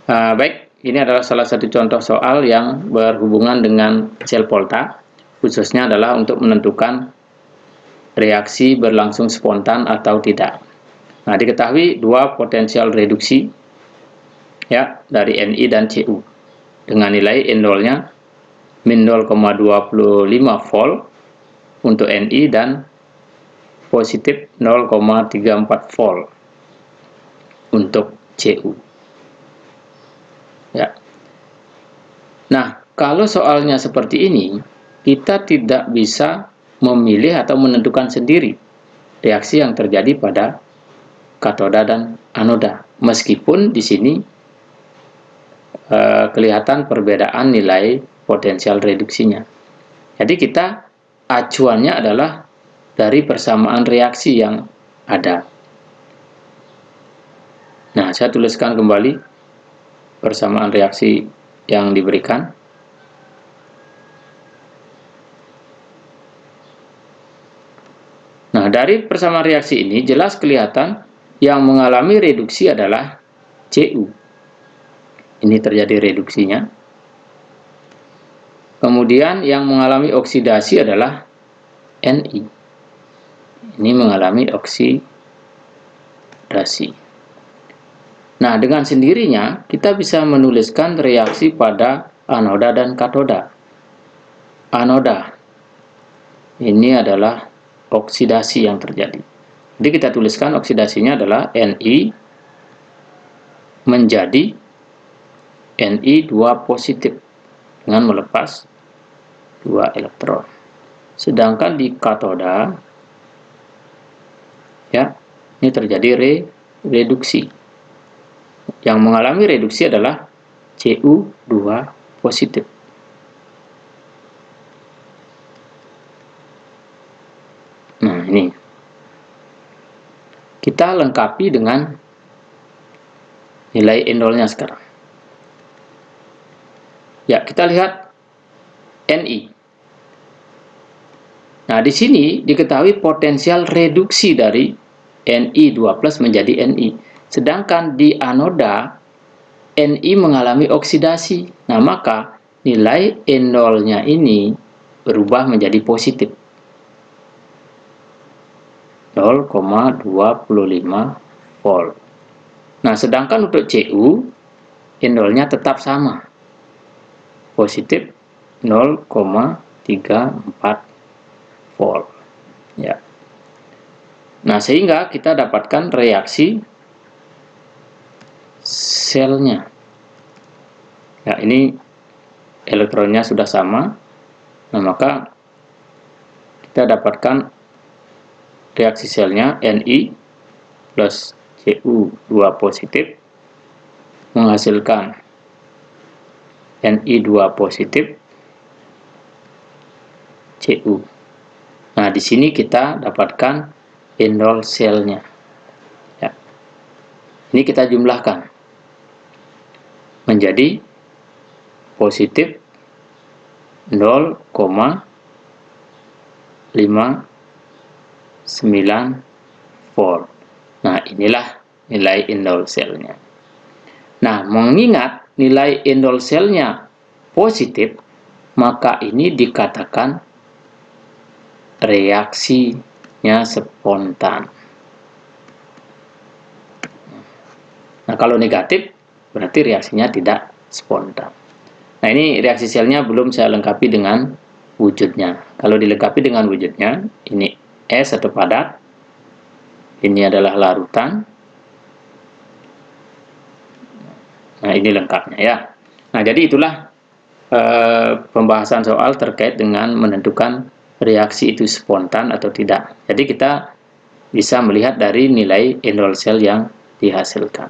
Baik, ini adalah salah satu contoh soal yang berhubungan dengan sel Volta, khususnya adalah untuk menentukan reaksi berlangsung spontan atau tidak. Nah, diketahui dua potensial reduksi ya dari Ni dan Cu dengan nilai N0-nya min 0,25 volt untuk Ni dan positif 0,34 volt untuk Cu. Ya. Nah, kalau soalnya seperti ini, kita tidak bisa memilih atau menentukan sendiri reaksi yang terjadi pada katoda dan anoda. Meskipun di sini kelihatan perbedaan nilai potensial reduksinya. Jadi kita acuannya adalah dari persamaan reaksi yang ada. Nah, saya tuliskan kembali persamaan reaksi yang diberikan. Nah, dari persamaan reaksi ini jelas kelihatan yang mengalami reduksi adalah Cu. Ini terjadi reduksinya. Kemudian yang mengalami oksidasi adalah Ni. Ini mengalami oksidasi. Nah, dengan sendirinya kita bisa menuliskan reaksi pada anoda dan katoda. Anoda, ini adalah oksidasi yang terjadi. Jadi kita tuliskan oksidasinya adalah Ni menjadi Ni2 positif dengan melepas 2 elektron. Sedangkan di katoda, ya, ini terjadi reduksi. Yang mengalami reduksi adalah Cu2 positif. Nah, ini. Kita lengkapi dengan nilai N0-nya sekarang. Ya, kita lihat Ni. Nah, di sini diketahui potensial reduksi dari Ni2+ menjadi Ni. Sedangkan di anoda, Ni mengalami oksidasi. Nah, maka nilai N0-nya ini berubah menjadi positif. 0,25 volt. Nah, sedangkan untuk Cu, N0-nya tetap sama. Positif 0,34 volt. Ya. Nah, sehingga kita dapatkan reaksi selnya. Ya, ini elektronnya sudah sama. Nah, maka kita dapatkan reaksi selnya Ni plus Cu2 positif menghasilkan Ni2 positif Cu. Nah, di sini kita dapatkan N0 selnya. Ya. Ini kita jumlahkan menjadi positif 0,59 volt. Nah, inilah nilai N0 selnya. Nah, mengingat nilai N0 selnya positif, maka ini dikatakan reaksinya spontan. Nah, kalau negatif berarti reaksinya tidak spontan. Nah, ini reaksi selnya belum saya lengkapi dengan wujudnya. Kalau dilengkapi dengan wujudnya, ini S atau padat, ini adalah larutan. Nah, ini lengkapnya ya. Nah, jadi itulah pembahasan soal terkait dengan menentukan reaksi itu spontan atau tidak. Jadi kita bisa melihat dari nilai N0 sel yang dihasilkan.